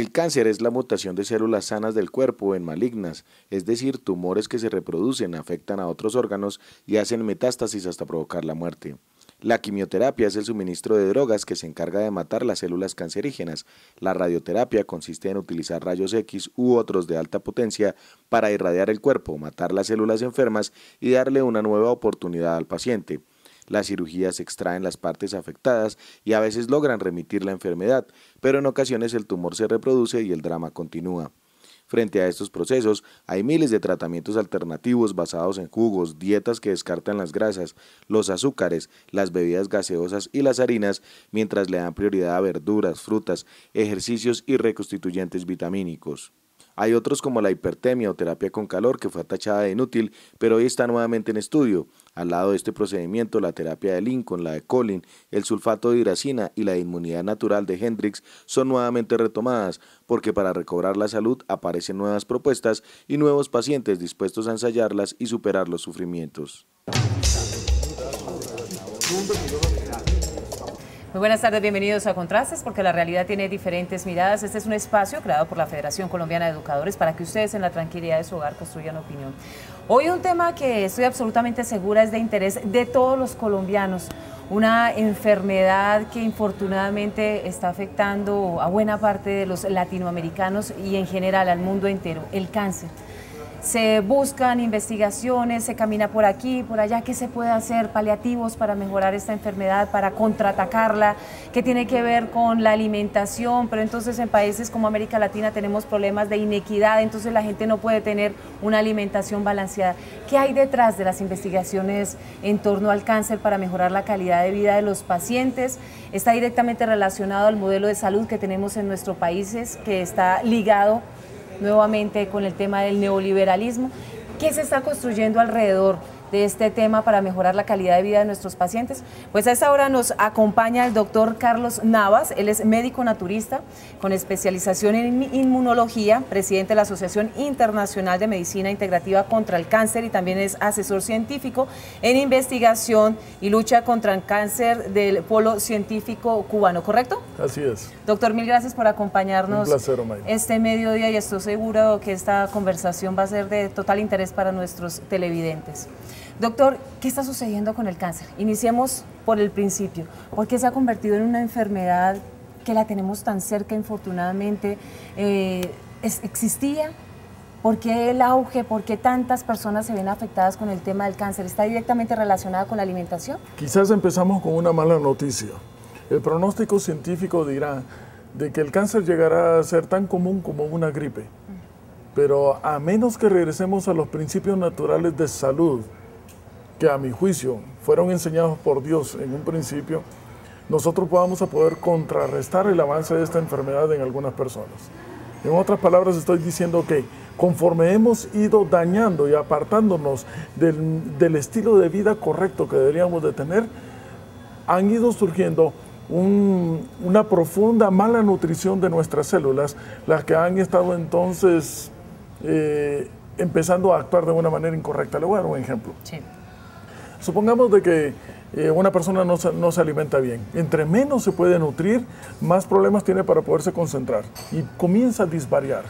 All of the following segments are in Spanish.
El cáncer es la mutación de células sanas del cuerpo en malignas, es decir, tumores que se reproducen, afectan a otros órganos y hacen metástasis hasta provocar la muerte. La quimioterapia es el suministro de drogas que se encarga de matar las células cancerígenas. La radioterapia consiste en utilizar rayos X u otros de alta potencia para irradiar el cuerpo, matar las células enfermas y darle una nueva oportunidad al paciente. Las cirugías extraen las partes afectadas y a veces logran remitir la enfermedad, pero en ocasiones el tumor se reproduce y el drama continúa. Frente a estos procesos, hay miles de tratamientos alternativos basados en jugos, dietas que descartan las grasas, los azúcares, las bebidas gaseosas y las harinas, mientras le dan prioridad a verduras, frutas, ejercicios y reconstituyentes vitamínicos. Hay otros como la hipertemia o terapia con calor que fue tachada de inútil, pero hoy está nuevamente en estudio. Al lado de este procedimiento, la terapia de Lincoln, la de Collin, el sulfato de hiracina y la de inmunidad natural de Hendrix son nuevamente retomadas, porque para recobrar la salud aparecen nuevas propuestas y nuevos pacientes dispuestos a ensayarlas y superar los sufrimientos. Muy buenas tardes, bienvenidos a Contrastes, porque la realidad tiene diferentes miradas. Este es un espacio creado por la Federación Colombiana de Educadores para que ustedes en la tranquilidad de su hogar construyan opinión. Hoy un tema que estoy absolutamente segura es de interés de todos los colombianos. Una enfermedad que infortunadamente está afectando a buena parte de los latinoamericanos y en general al mundo entero, el cáncer. Se buscan investigaciones, se camina por aquí, por allá, ¿qué se puede hacer? Paliativos para mejorar esta enfermedad, para contraatacarla, ¿qué tiene que ver con la alimentación? Pero entonces en países como América Latina tenemos problemas de inequidad, entonces la gente no puede tener una alimentación balanceada. ¿Qué hay detrás de las investigaciones en torno al cáncer para mejorar la calidad de vida de los pacientes? Está directamente relacionado al modelo de salud que tenemos en nuestros países, que está ligado nuevamente con el tema del neoliberalismo. ¿Qué se está construyendo alrededor de este tema para mejorar la calidad de vida de nuestros pacientes? Pues a esta hora nos acompaña el doctor Carlos Navas. Él es médico naturista con especialización en inmunología, presidente de la Asociación Internacional de Medicina Integrativa contra el Cáncer y también es asesor científico en investigación y lucha contra el cáncer del Polo Científico Cubano, ¿correcto? Así es. Doctor, mil gracias por acompañarnos. Un placer, Omay. Este mediodía, y estoy seguro que esta conversación va a ser de total interés para nuestros televidentes. Doctor, ¿qué está sucediendo con el cáncer? Iniciemos por el principio. ¿Por qué se ha convertido en una enfermedad que la tenemos tan cerca, infortunadamente? ¿Existía? ¿Por qué el auge? ¿Por qué tantas personas se ven afectadas con el tema del cáncer? ¿Está directamente relacionada con la alimentación? Quizás empezamos con una mala noticia. El pronóstico científico dirá de que el cáncer llegará a ser tan común como una gripe. Pero a menos que regresemos a los principios naturales de salud, que a mi juicio fueron enseñados por Dios en un principio, nosotros vamos a poder contrarrestar el avance de esta enfermedad en algunas personas. En otras palabras, estoy diciendo que conforme hemos ido dañando y apartándonos del estilo de vida correcto que deberíamos de tener, han ido surgiendo una profunda mala nutrición de nuestras células, las que han estado entonces empezando a actuar de una manera incorrecta. Le voy a dar un ejemplo. Sí. Supongamos de que una persona no se alimenta bien. Entre menos se puede nutrir, más problemas tiene para poderse concentrar y comienza a disvariar.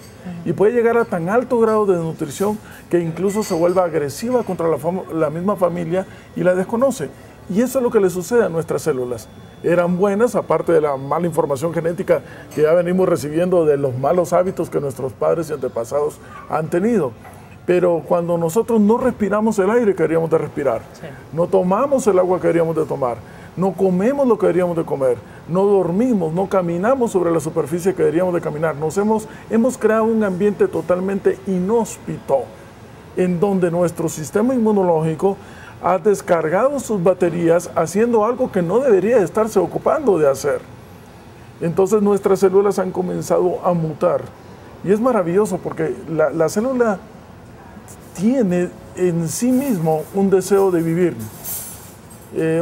Y puede llegar a tan alto grado de nutrición que incluso se vuelva agresiva contra la misma familia y la desconoce. Y eso es lo que le sucede a nuestras células. Eran buenas, aparte de la mala información genética que ya venimos recibiendo de los malos hábitos que nuestros padres y antepasados han tenido. Pero cuando nosotros no respiramos el aire que deberíamos de respirar, sí, no tomamos el agua que deberíamos de tomar, no comemos lo que deberíamos de comer, no dormimos, no caminamos sobre la superficie que deberíamos de caminar, hemos creado un ambiente totalmente inhóspito en donde nuestro sistema inmunológico ha descargado sus baterías haciendo algo que no debería estarse ocupando de hacer. Entonces nuestras células han comenzado a mutar. Y es maravilloso porque la célula tiene en sí mismo un deseo de vivir,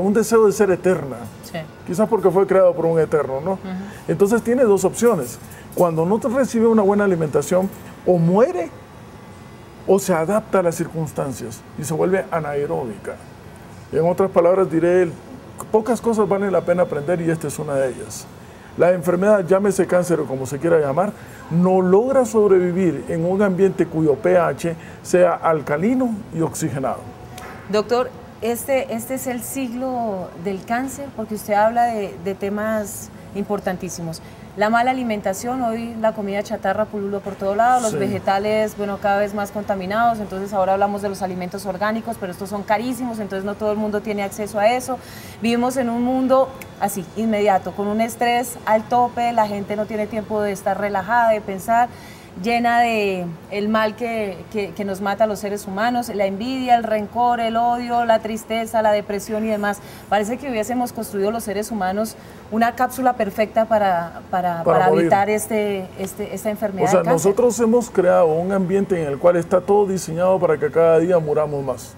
un deseo de ser eterna. Sí. Quizás porque fue creado por un eterno, ¿no? Entonces tiene dos opciones. Cuando no recibe una buena alimentación, o muere o se adapta a las circunstancias y se vuelve anaeróbica. En otras palabras diré, pocas cosas valen la pena aprender y esta es una de ellas. La enfermedad, llámese cáncer o como se quiera llamar, no logra sobrevivir en un ambiente cuyo pH sea alcalino y oxigenado. Doctor, este es el siglo del cáncer, porque usted habla de temas importantísimos. La mala alimentación, hoy la comida chatarra pulula por todo lado, los vegetales, bueno, cada vez más contaminados, entonces ahora hablamos de los alimentos orgánicos, pero estos son carísimos, entonces no todo el mundo tiene acceso a eso. Vivimos en un mundo así, inmediato, con un estrés al tope, la gente no tiene tiempo de estar relajada, de pensar, llena de el mal que nos mata a los seres humanos, la envidia, el rencor, el odio, la tristeza, la depresión y demás. Parece que hubiésemos construido los seres humanos una cápsula perfecta para evitar esta enfermedad. O sea, de cáncer. nosotros hemos creado un ambiente en el cual está todo diseñado para que cada día muramos más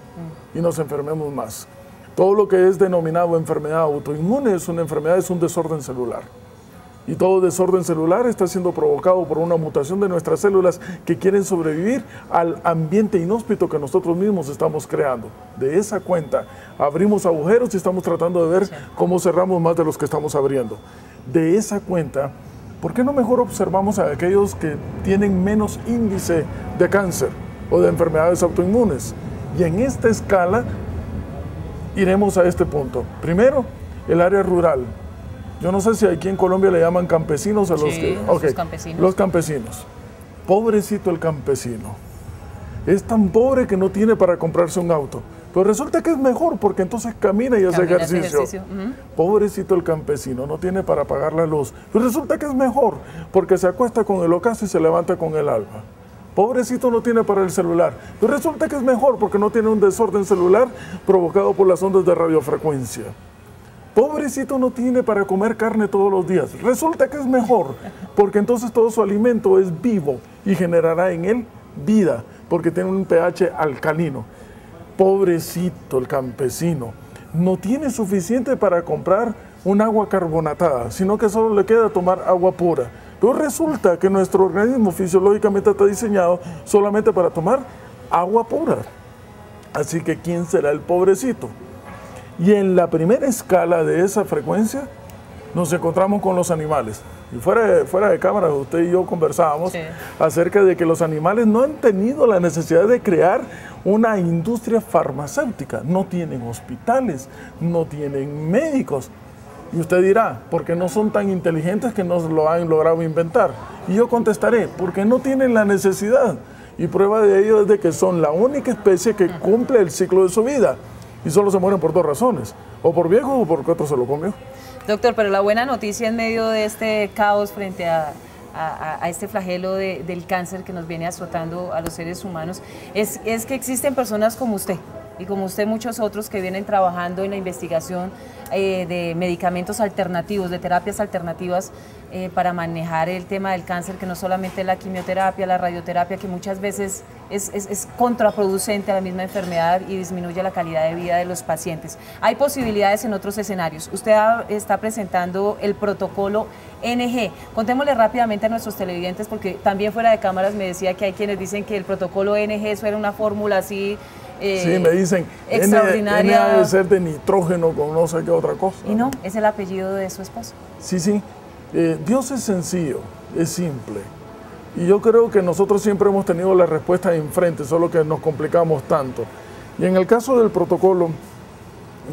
y nos enfermemos más. Todo lo que es denominado enfermedad autoinmune es una enfermedad, es un desorden celular. Y todo desorden celular está siendo provocado por una mutación de nuestras células que quieren sobrevivir al ambiente inhóspito que nosotros mismos estamos creando. De esa cuenta, abrimos agujeros y estamos tratando de ver cómo cerramos más de los que estamos abriendo. De esa cuenta, ¿por qué no mejor observamos a aquellos que tienen menos índice de cáncer o de enfermedades autoinmunes? Y en esta escala iremos a este punto. Primero, el área rural. Yo no sé si aquí en Colombia le llaman campesinos a los que... los campesinos. Los campesinos. Pobrecito el campesino. Es tan pobre que no tiene para comprarse un auto. Pero resulta que es mejor porque entonces camina y hace ejercicio. Pobrecito el campesino, no tiene para pagar la luz. Pero resulta que es mejor porque se acuesta con el ocaso y se levanta con el alba. Pobrecito no tiene para el celular. Pero resulta que es mejor porque no tiene un desorden celular provocado por las ondas de radiofrecuencia. Pobrecito no tiene para comer carne todos los días. Resulta que es mejor, porque entonces todo su alimento es vivo y generará en él vida, porque tiene un pH alcalino. Pobrecito el campesino, no tiene suficiente para comprar un agua carbonatada, sino que solo le queda tomar agua pura. Pero resulta que nuestro organismo fisiológicamente está diseñado solamente para tomar agua pura. Así que ¿quién será el pobrecito? Y en la primera escala de esa frecuencia nos encontramos con los animales. Y fuera de cámara, usted y yo conversábamos acerca de que los animales no han tenido la necesidad de crear una industria farmacéutica. No tienen hospitales, no tienen médicos. Y usted dirá, ¿por qué no son tan inteligentes que no lo han logrado inventar? Y yo contestaré, porque no tienen la necesidad. Y prueba de ello es de que son la única especie que cumple el ciclo de su vida. Y solo se mueren por dos razones, o por viejo o porque otro se lo comió. Doctor, pero la buena noticia en medio de este caos frente a este flagelo del cáncer que nos viene azotando a los seres humanos es que existen personas como usted y como usted muchos otros que vienen trabajando en la investigación de medicamentos alternativos, de terapias alternativas para manejar el tema del cáncer, que no solamente la quimioterapia, la radioterapia, que muchas veces es contraproducente a la misma enfermedad y disminuye la calidad de vida de los pacientes. Hay posibilidades en otros escenarios. Usted está presentando el protocolo NG. Contémosle rápidamente a nuestros televidentes, porque también fuera de cámaras me decía que hay quienes dicen que el protocolo NG eso era una fórmula así sí, me dicen, extraordinaria. N debe ser de nitrógeno con no sé qué otra cosa. Y no, es el apellido de su esposo. Sí, sí. Dios es sencillo, es simple. Y yo creo que nosotros siempre hemos tenido la respuesta enfrente, solo que nos complicamos tanto. Y en el caso del protocolo,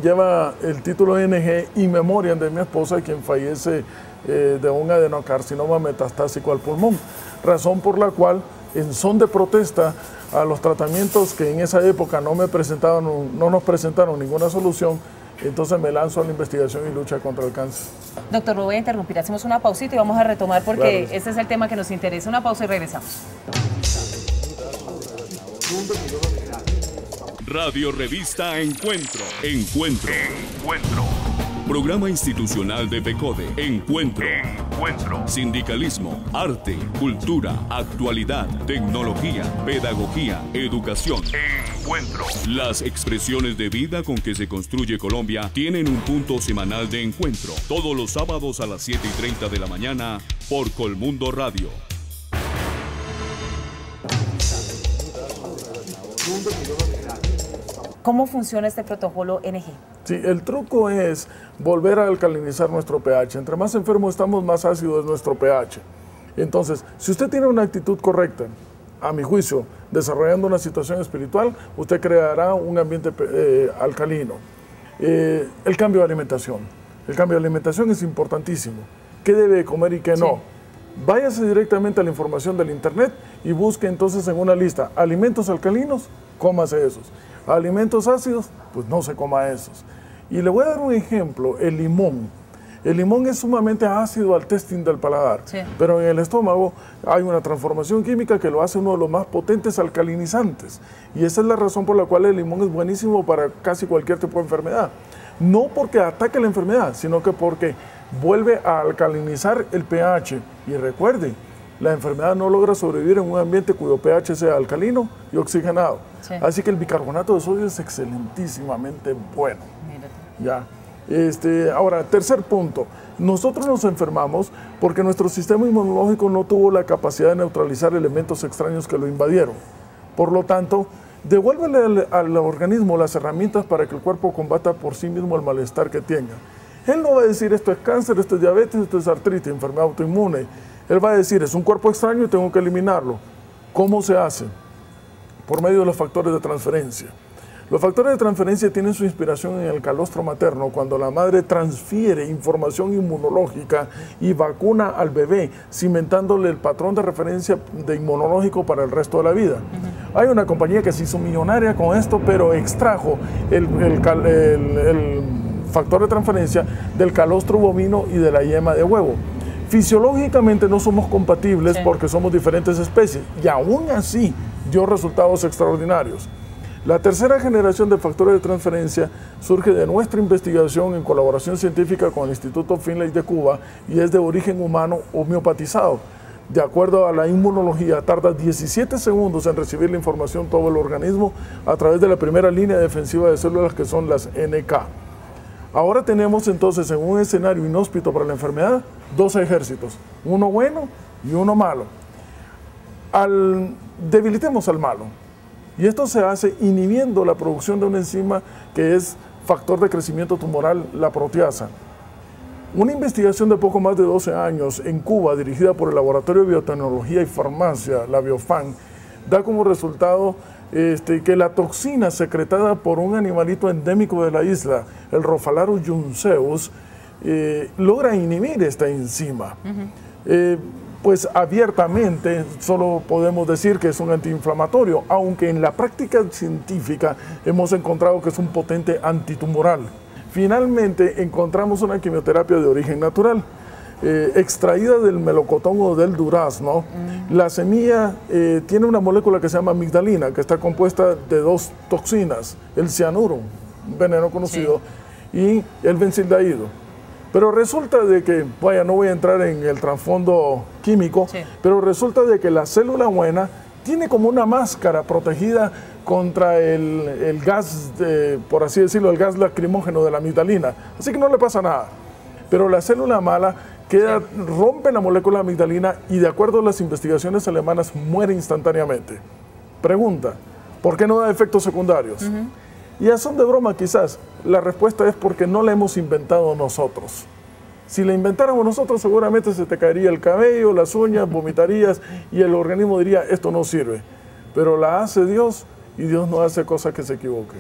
lleva el título NG in memoriam de mi esposa, quien fallece de un adenocarcinoma metastásico al pulmón. Razón por la cual, en son de protesta a los tratamientos que en esa época no nos presentaron ninguna solución, entonces me lanzo a la investigación y lucha contra el cáncer. Doctor, lo voy a interrumpir, hacemos una pausita y vamos a retomar porque este es el tema que nos interesa. Una pausa y regresamos. Radio Revista Encuentro. Encuentro. Programa institucional de PECODE. Encuentro. Sindicalismo, arte, cultura, actualidad, tecnología, pedagogía, educación. Encuentro. Las expresiones de vida con que se construye Colombia tienen un punto semanal de encuentro. Todos los sábados a las 7:30 de la mañana por Colmundo Radio. ¿Cómo funciona este protocolo NG? Sí, el truco es volver a alcalinizar nuestro pH. Entre más enfermos estamos, más ácido es nuestro pH. Entonces, si usted tiene una actitud correcta, a mi juicio, desarrollando una situación espiritual, usted creará un ambiente alcalino. El cambio de alimentación. El cambio de alimentación es importantísimo. ¿Qué debe comer y qué no? Váyase directamente a la información del internet y busque entonces en una lista alimentos alcalinos, cómase esos. Alimentos ácidos, pues no se coma esos. Y le voy a dar un ejemplo, el limón. El limón es sumamente ácido al testín del paladar, pero en el estómago hay una transformación química que lo hace uno de los más potentes alcalinizantes. Y esa es la razón por la cual el limón es buenísimo para casi cualquier tipo de enfermedad. No porque ataque la enfermedad, sino que porque vuelve a alcalinizar el pH. Y recuerde, la enfermedad no logra sobrevivir en un ambiente cuyo pH sea alcalino y oxigenado. Así que el bicarbonato de sodio es excelentísimamente bueno. Ya. Ahora, tercer punto. Nosotros nos enfermamos porque nuestro sistema inmunológico no tuvo la capacidad de neutralizar elementos extraños que lo invadieron. Por lo tanto, devuélvele al organismo las herramientas para que el cuerpo combata por sí mismo el malestar que tenga. Él no va a decir esto es cáncer, esto es diabetes, esto es artritis, enfermedad autoinmune. Él va a decir es un cuerpo extraño y tengo que eliminarlo. ¿Cómo se hace? Por medio de los factores de transferencia. Los factores de transferencia tienen su inspiración en el calostro materno, cuando la madre transfiere información inmunológica y vacuna al bebé, cimentándole el patrón de referencia de inmunológico para el resto de la vida. Hay una compañía que se hizo millonaria con esto, pero extrajo el factor de transferencia del calostro bovino y de la yema de huevo. Fisiológicamente no somos compatibles porque somos diferentes especies, y aún así dio resultados extraordinarios. La tercera generación de factores de transferencia surge de nuestra investigación en colaboración científica con el Instituto Finlay de Cuba y es de origen humano homeopatizado. De acuerdo a la inmunología, tarda 17 segundos en recibir la información todo el organismo a través de la primera línea defensiva de células que son las NK. Ahora tenemos entonces en un escenario inhóspito para la enfermedad dos ejércitos, uno bueno y uno malo. Debilitemos al malo. Y esto se hace inhibiendo la producción de una enzima que es factor de crecimiento tumoral, la proteasa. Una investigación de poco más de 12 años en Cuba, dirigida por el Laboratorio de Biotecnología y Farmacia, la Biofan, da como resultado que la toxina secretada por un animalito endémico de la isla, el Rofalaru junceus, logra inhibir esta enzima. Pues abiertamente solo podemos decir que es un antiinflamatorio, aunque en la práctica científica hemos encontrado que es un potente antitumoral. Finalmente encontramos una quimioterapia de origen natural, extraída del melocotón o del durazno. La semilla tiene una molécula que se llama amigdalina, que está compuesta de dos toxinas, el cianuro, un veneno conocido, y el benzildahído. Pero resulta de que, vaya, no voy a entrar en el trasfondo químico, pero resulta de que la célula buena tiene como una máscara protegida contra el gas, por así decirlo, el gas lacrimógeno de la amigdalina. Así que no le pasa nada. Pero la célula mala rompe la molécula amigdalina y, de acuerdo a las investigaciones alemanas, muere instantáneamente. Pregunta, ¿por qué no da efectos secundarios? Y a son de broma quizás, la respuesta es porque no la hemos inventado nosotros. Si la inventáramos nosotros, seguramente se te caería el cabello, las uñas, vomitarías y el organismo diría, esto no sirve. Pero la hace Dios y Dios no hace cosa que se equivoque.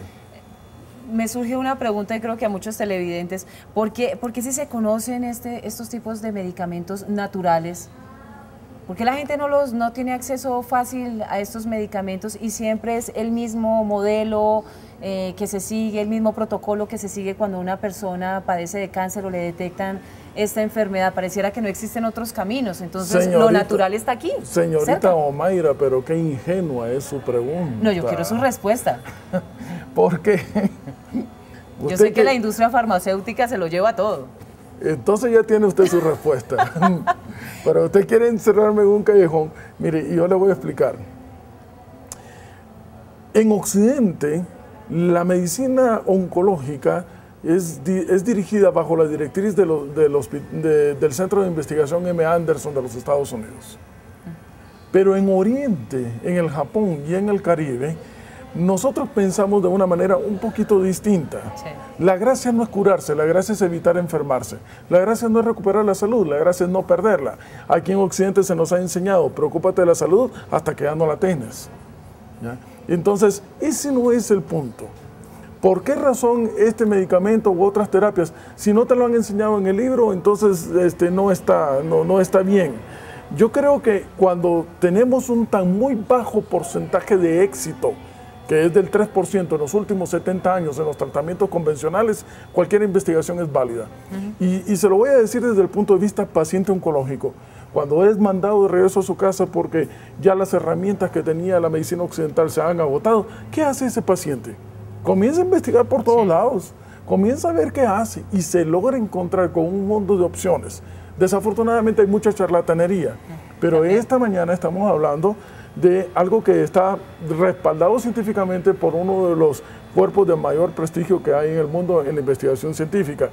Me surge una pregunta y creo que a muchos televidentes, ¿por qué si se conocen estos tipos de medicamentos naturales? ¿Por qué la gente no tiene acceso fácil a estos medicamentos y siempre es el mismo modelo que se sigue, el mismo protocolo que se sigue cuando una persona padece de cáncer o le detectan esta enfermedad? Pareciera que no existen otros caminos, entonces lo natural está aquí. Señorita Omaira, pero qué ingenua es su pregunta. No, yo quiero su respuesta. ¿Por qué? Yo sé que la industria farmacéutica se lo lleva todo. Entonces ya tiene usted su respuesta. Pero usted quiere encerrarme en un callejón. Mire, y yo le voy a explicar. En Occidente, la medicina oncológica es dirigida bajo la directriz del Centro de Investigación M. Anderson de los Estados Unidos. Pero en Oriente, en el Japón y en el Caribe, nosotros pensamos de una manera un poquito distinta. Sí. La gracia no es curarse, la gracia es evitar enfermarse. La gracia no es recuperar la salud, la gracia es no perderla. Aquí en Occidente se nos ha enseñado, preocúpate de la salud hasta que ya no la tienes. ¿Ya? Entonces, ese no es el punto. ¿Por qué razón este medicamento u otras terapias, si no te lo han enseñado en el libro, entonces no está bien? Yo creo que cuando tenemos un tan muy bajo porcentaje de éxito, que es del 3% en los últimos 70 años en los tratamientos convencionales, cualquier investigación es válida. Y se lo voy a decir desde el punto de vista paciente oncológico. Cuando es mandado de regreso a su casa porque ya las herramientas que tenía la medicina occidental se han agotado, ¿qué hace ese paciente? Comienza a investigar por todos lados, comienza a ver qué hace y se logra encontrar con un mundo de opciones. Desafortunadamente hay mucha charlatanería, pero esta mañana estamos hablando de algo que está respaldado científicamente por uno de los cuerpos de mayor prestigio que hay en el mundo en la investigación científica.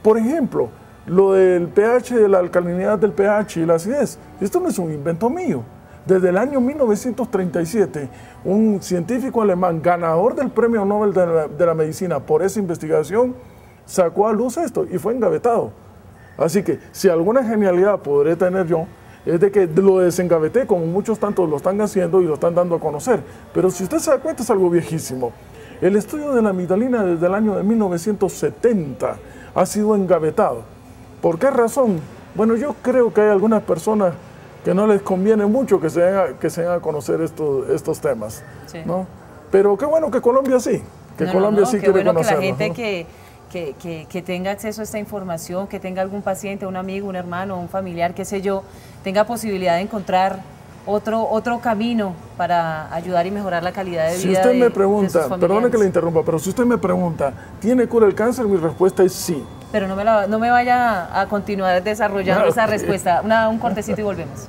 Por ejemplo, lo del pH, de la alcalinidad del pH y la acidez, esto no es un invento mío. Desde el año 1937, un científico alemán, ganador del Premio Nobel de la Medicina por esa investigación, sacó a luz esto y fue engavetado. Así que, si alguna genialidad podré tener yo, es de que lo desengaveté, como muchos tantos lo están haciendo y lo están dando a conocer. Pero si usted se da cuenta, es algo viejísimo. El estudio de la amigdalina desde el año de 1970 ha sido engavetado. ¿Por qué razón? Bueno, yo creo que hay algunas personas que no les conviene mucho que se den a conocer estos temas, sí, ¿no? Pero qué bueno que Colombia sí, Colombia sí quiere conocerlo. Qué bueno que la gente, ¿no?, que tenga acceso a esta información, que tenga algún paciente, un amigo, un hermano, un familiar, qué sé yo, tenga posibilidad de encontrar otro camino para ayudar y mejorar la calidad de vida. Si usted me pregunta, perdone que le interrumpa, pero si usted me pregunta, ¿tiene cura el cáncer? Mi respuesta es sí. Pero no me vaya a continuar desarrollando esa respuesta. Un cortecito y volvemos.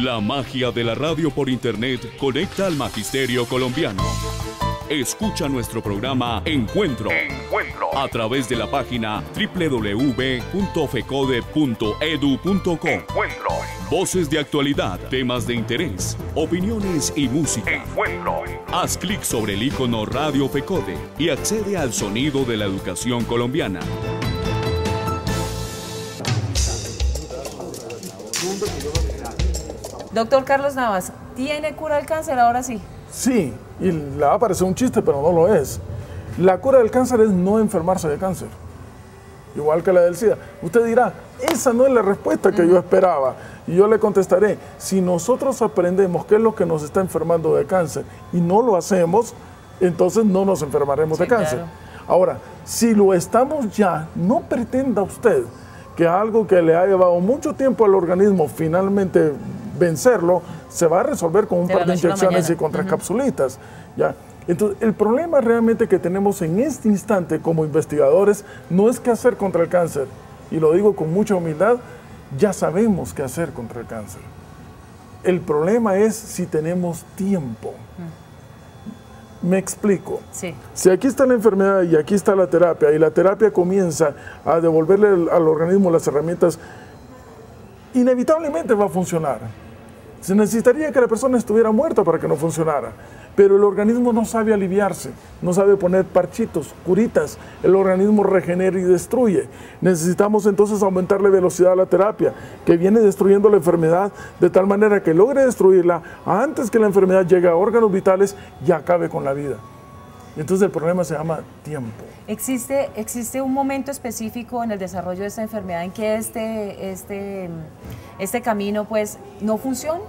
La magia de la radio por internet conecta al magisterio colombiano. Escucha nuestro programa Encuentro a través de la página www.fecode.edu.co. Voces de actualidad, temas de interés, opiniones y música. Haz clic sobre el icono Radio Fecode y accede al sonido de la educación colombiana. Doctor Carlos Navas, ¿tiene cura del cáncer ahora sí? Sí, y le va a parecer un chiste, pero no lo es. La cura del cáncer es no enfermarse de cáncer, igual que la del SIDA. Usted dirá, esa no es la respuesta que yo esperaba. Y yo le contestaré, si nosotros aprendemos qué es lo que nos está enfermando de cáncer y no lo hacemos, entonces no nos enfermaremos de cáncer. Claro. Ahora, si lo estamos ya, no pretenda usted que algo que le ha llevado mucho tiempo al organismo finalmente vencerlo, se va a resolver con un par de inyecciones y contracapsulitas. ¿Ya? Entonces, el problema realmente que tenemos en este instante como investigadores no es qué hacer contra el cáncer, y lo digo con mucha humildad, ya sabemos qué hacer contra el cáncer. El problema es si tenemos tiempo. Me explico. Sí. Si aquí está la enfermedad y aquí está la terapia, y la terapia comienza a devolverle al organismo las herramientas, inevitablemente va a funcionar. Se necesitaría que la persona estuviera muerta para que no funcionara, pero el organismo no sabe aliviarse, no sabe poner parchitos, curitas, el organismo regenera y destruye. Necesitamos entonces aumentarle velocidad a la terapia, que viene destruyendo la enfermedad de tal manera que logre destruirla antes que la enfermedad llegue a órganos vitales y acabe con la vida. Entonces el problema se llama tiempo. ¿Existe un momento específico en el desarrollo de esta enfermedad en que este camino pues no funciona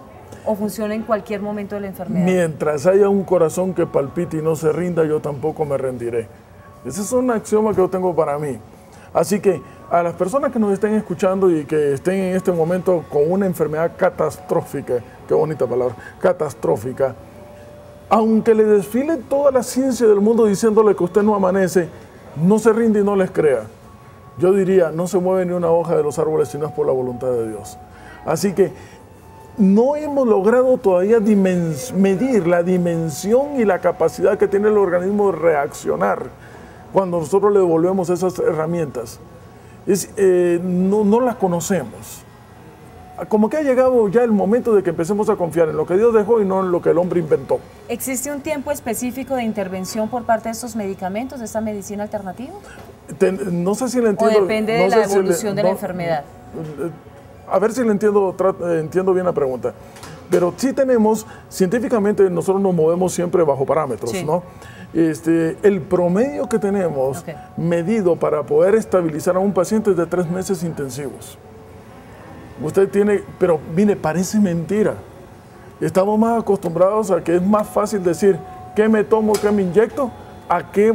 o funciona en cualquier momento de la enfermedad? Mientras haya un corazón que palpite y no se rinda, yo tampoco me rendiré. Ese es un axioma que yo tengo para mí. Así que a las personas que nos estén escuchando y que estén en este momento con una enfermedad catastrófica, qué bonita palabra, catastrófica, aunque le desfile toda la ciencia del mundo diciéndole que usted no amanece, no se rinde y no les crea. Yo diría, no se mueve ni una hoja de los árboles si no es por la voluntad de Dios. Así que no hemos logrado todavía medir la dimensión y la capacidad que tiene el organismo de reaccionar cuando nosotros le devolvemos esas herramientas. No las conocemos. como que ha llegado ya el momento de que empecemos a confiar en lo que Dios dejó y no en lo que el hombre inventó. ¿Existe un tiempo específico de intervención por parte de estos medicamentos, de esta medicina alternativa? No sé si le entiendo. ¿O depende de la evolución de la enfermedad? A ver si le entiendo bien la pregunta. Pero sí tenemos, científicamente nosotros nos movemos siempre bajo parámetros, sí, ¿no? El promedio que tenemos medido para poder estabilizar a un paciente es de 3 meses intensivos. Usted tiene, pero mire, parece mentira. Estamos más acostumbrados a que es más fácil decir qué me tomo, qué me inyecto, a qué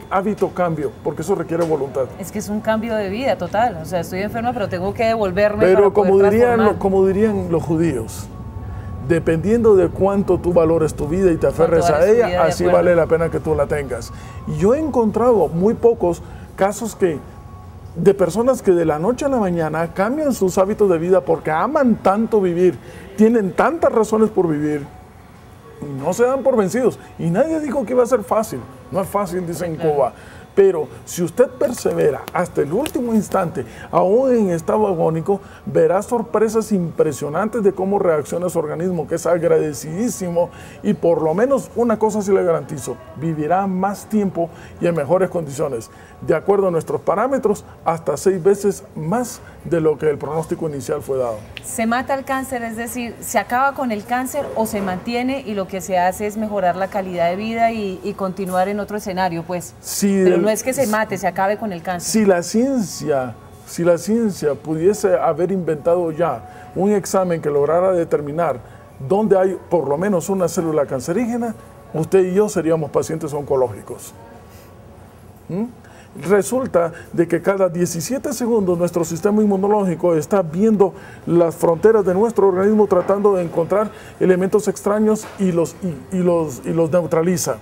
hábito cambio, porque eso requiere voluntad. Es que es un cambio de vida total. O sea, estoy enferma, pero tengo que devolverme. Pero para poder como dirían los judíos, dependiendo de cuánto tú valores tu vida y te aferres a ella, así vale la pena que tú la tengas. Y yo he encontrado muy pocos casos de personas que de la noche a la mañana cambian sus hábitos de vida porque aman tanto vivir, tienen tantas razones por vivir, no se dan por vencidos. Y nadie dijo que iba a ser fácil. No es fácil, dicen en Cuba. Pero si usted persevera hasta el último instante, aún en estado agónico, verá sorpresas impresionantes de cómo reacciona su organismo, que es agradecidísimo, y por lo menos una cosa sí le garantizo: vivirá más tiempo y en mejores condiciones, de acuerdo a nuestros parámetros, hasta 6 veces más de lo que el pronóstico inicial fue dado. ¿Se mata el cáncer? Es decir, ¿se acaba con el cáncer o se mantiene y lo que se hace es mejorar la calidad de vida y continuar en otro escenario? Pues, sí, pero no es que se mate, se acabe con el cáncer. Si la ciencia pudiese haber inventado ya un examen que lograra determinar dónde hay por lo menos una célula cancerígena, usted y yo seríamos pacientes oncológicos. Resulta de que cada 17 segundos nuestro sistema inmunológico está viendo las fronteras de nuestro organismo, tratando de encontrar elementos extraños y los neutraliza.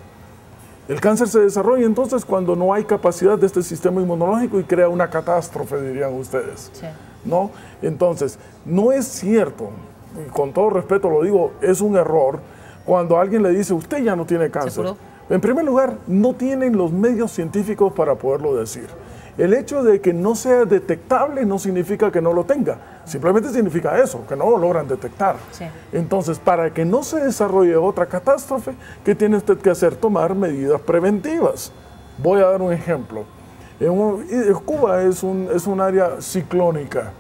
El cáncer se desarrolla entonces cuando no hay capacidad de este sistema inmunológico y crea una catástrofe, dirían ustedes. Sí. ¿No? Entonces, no es cierto, y con todo respeto lo digo, es un error cuando alguien le dice, usted ya no tiene cáncer. ¿Seguro? En primer lugar, no tienen los medios científicos para poderlo decir. El hecho de que no sea detectable no significa que no lo tenga. Simplemente significa eso, que no lo logran detectar. Sí. Entonces, para que no se desarrolle otra catástrofe, ¿qué tiene usted que hacer? Tomar medidas preventivas. Voy a dar un ejemplo. Cuba es un área ciclónica,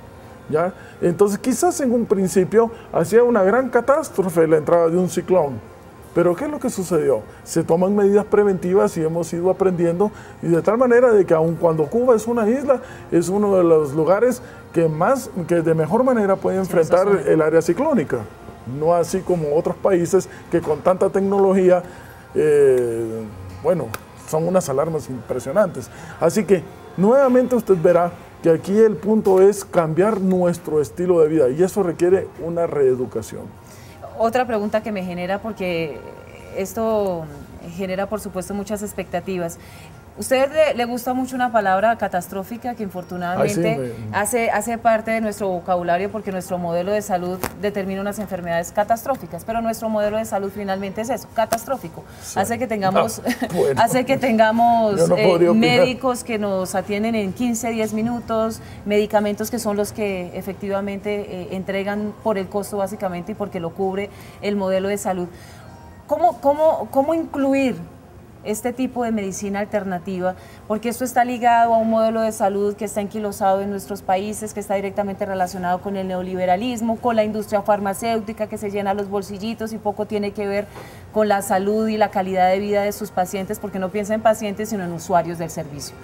¿ya? Entonces, quizás en un principio hacía una gran catástrofe la entrada de un ciclón. Pero ¿qué es lo que sucedió? Se toman medidas preventivas y hemos ido aprendiendo, y de tal manera de que aun cuando Cuba es una isla, es uno de los lugares que de mejor manera puede enfrentar el área ciclónica. No así como otros países que con tanta tecnología, bueno, son unas alarmas impresionantes. Así que nuevamente usted verá que aquí el punto es cambiar nuestro estilo de vida, y eso requiere una reeducación. Otra pregunta que me genera, porque esto genera por supuesto muchas expectativas. ¿Usted le gusta mucho una palabra catastrófica que infortunadamente hace parte de nuestro vocabulario, porque nuestro modelo de salud determina unas enfermedades catastróficas, pero nuestro modelo de salud finalmente es eso, catastrófico? Sí. Hace que tengamos, médicos que nos atienden en 15, 10 minutos, medicamentos que son los que efectivamente entregan por el costo básicamente y porque lo cubre el modelo de salud. ¿Cómo incluir este tipo de medicina alternativa? Porque esto está ligado a un modelo de salud que está enquilosado en nuestros países, que está directamente relacionado con el neoliberalismo, con la industria farmacéutica que se llena los bolsillitos y poco tiene que ver con la salud y la calidad de vida de sus pacientes, porque no piensa en pacientes sino en usuarios del servicio.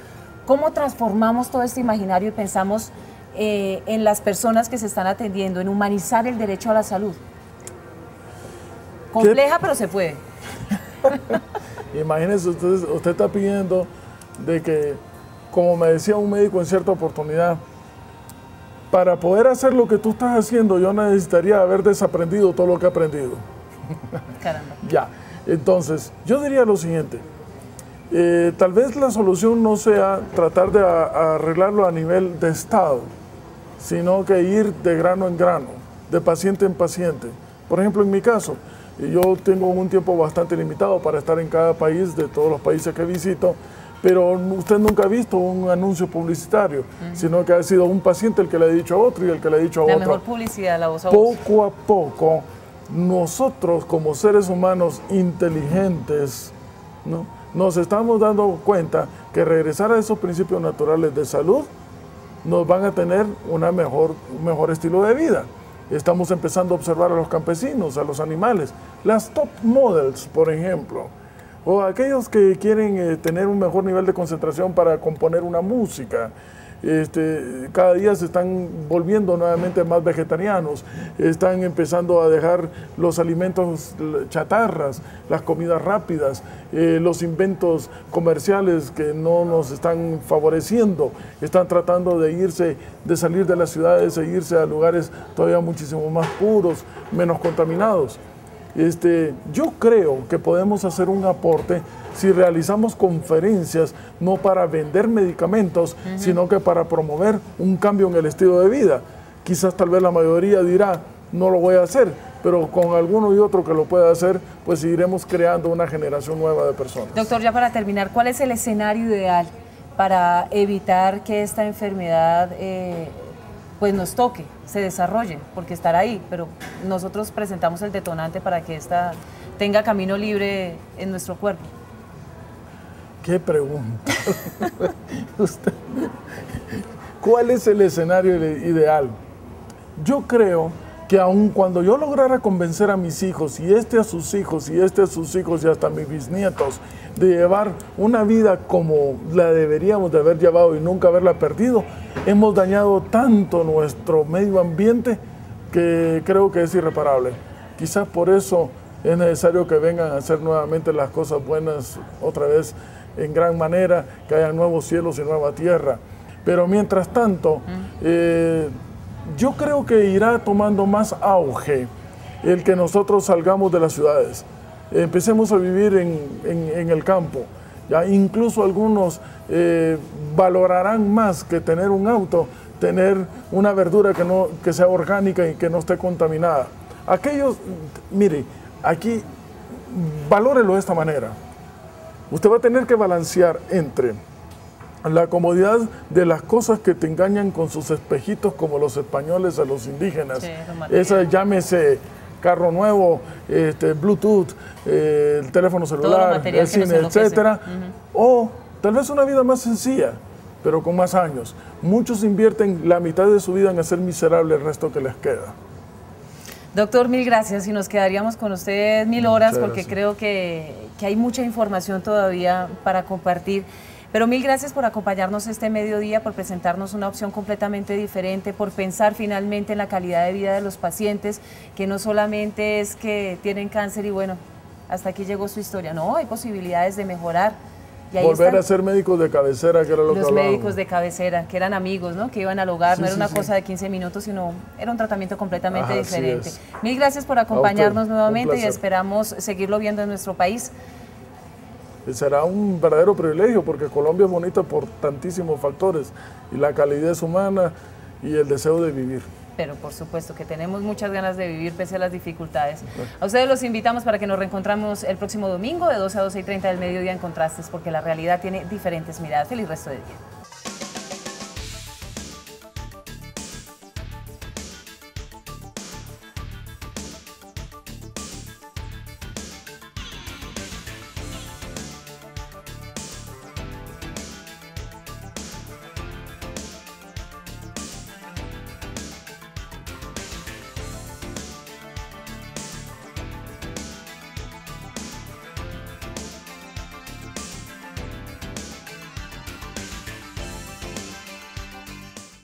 ¿Cómo transformamos todo este imaginario y pensamos en las personas que se están atendiendo, en humanizar el derecho a la salud? Compleja, pero se puede. Imagínese, usted está pidiendo de que, como me decía un médico en cierta oportunidad, para poder hacer lo que tú estás haciendo, yo necesitaría haber desaprendido todo lo que he aprendido. Caramba. Ya, entonces, yo diría lo siguiente, tal vez la solución no sea tratar de arreglarlo a nivel de Estado, sino que ir de grano en grano, de paciente en paciente. Por ejemplo, en mi caso, yo tengo un tiempo bastante limitado para estar en cada país, de todos los países que visito, pero usted nunca ha visto un anuncio publicitario, sino que ha sido un paciente el que le ha dicho a otro y el que le ha dicho a otro. La mejor publicidad, la voz a voz. Poco a poco, nosotros como seres humanos inteligentes, ¿no?, nos estamos dando cuenta que regresar a esos principios naturales de salud nos van a tener un mejor estilo de vida. Estamos empezando a observar a los campesinos, a los animales, las top models, por ejemplo, o aquellos que quieren tener un mejor nivel de concentración para componer una música. Cada día se están volviendo nuevamente más vegetarianos, están empezando a dejar los alimentos chatarras, las comidas rápidas, los inventos comerciales que no nos están favoreciendo, están tratando de salir de las ciudades e irse a lugares todavía muchísimo más puros, menos contaminados. Yo creo que podemos hacer un aporte si realizamos conferencias no para vender medicamentos, sino que para promover un cambio en el estilo de vida. Quizás tal vez la mayoría dirá, no lo voy a hacer, pero con alguno y otro que lo pueda hacer, pues iremos creando una generación nueva de personas. Doctor, ya para terminar, ¿cuál es el escenario ideal para evitar que esta enfermedad pues nos toque, se desarrolle, porque estará ahí, pero nosotros presentamos el detonante para que esta tenga camino libre en nuestro cuerpo? ¿Qué pregunta? ¿Cuál es el escenario ideal? Yo creo que aun cuando yo lograra convencer a mis hijos, y a sus hijos, y a sus hijos, y hasta mis bisnietos, de llevar una vida como la deberíamos de haber llevado y nunca haberla perdido, hemos dañado tanto nuestro medio ambiente que creo que es irreparable. Quizás por eso es necesario que vengan a hacer nuevamente las cosas buenas otra vez en gran manera, que haya nuevos cielos y nueva tierra. Pero mientras tanto, yo creo que irá tomando más auge el que nosotros salgamos de las ciudades, empecemos a vivir en el campo. Ya incluso algunos valorarán más que tener un auto, tener una verdura que sea orgánica y que no esté contaminada. Aquellos, mire, aquí valórelo de esta manera. Usted va a tener que balancear entre la comodidad de las cosas que te engañan con sus espejitos, como los españoles a los indígenas. Sí, esa, llámese carro nuevo, Bluetooth, el teléfono celular, el cine, etcétera. O tal vez una vida más sencilla, pero con más años. Muchos invierten la mitad de su vida en hacer miserable el resto que les queda. Doctor, mil gracias, y nos quedaríamos con usted 1000 horas porque creo que hay mucha información todavía para compartir. Pero mil gracias por acompañarnos este mediodía, por presentarnos una opción completamente diferente, por pensar finalmente en la calidad de vida de los pacientes, que no solamente es que tienen cáncer y bueno, hasta aquí llegó su historia. No, hay posibilidades de mejorar. Y ahí volver a ser médicos de cabecera, que era lo que hablábamos. Los médicos de cabecera, que eran amigos, ¿no?, que iban al hogar, no era una cosa de 15 minutos, sino era un tratamiento completamente diferente. Mil gracias por acompañarnos nuevamente y esperamos seguirlo viendo en nuestro país. Será un verdadero privilegio porque Colombia es bonita por tantísimos factores, y la calidez humana y el deseo de vivir. Pero por supuesto que tenemos muchas ganas de vivir pese a las dificultades. A ustedes los invitamos para que nos reencontramos el próximo domingo de 12 a 12:30 del mediodía en Contrastes, porque la realidad tiene diferentes miradas. Feliz resto de día.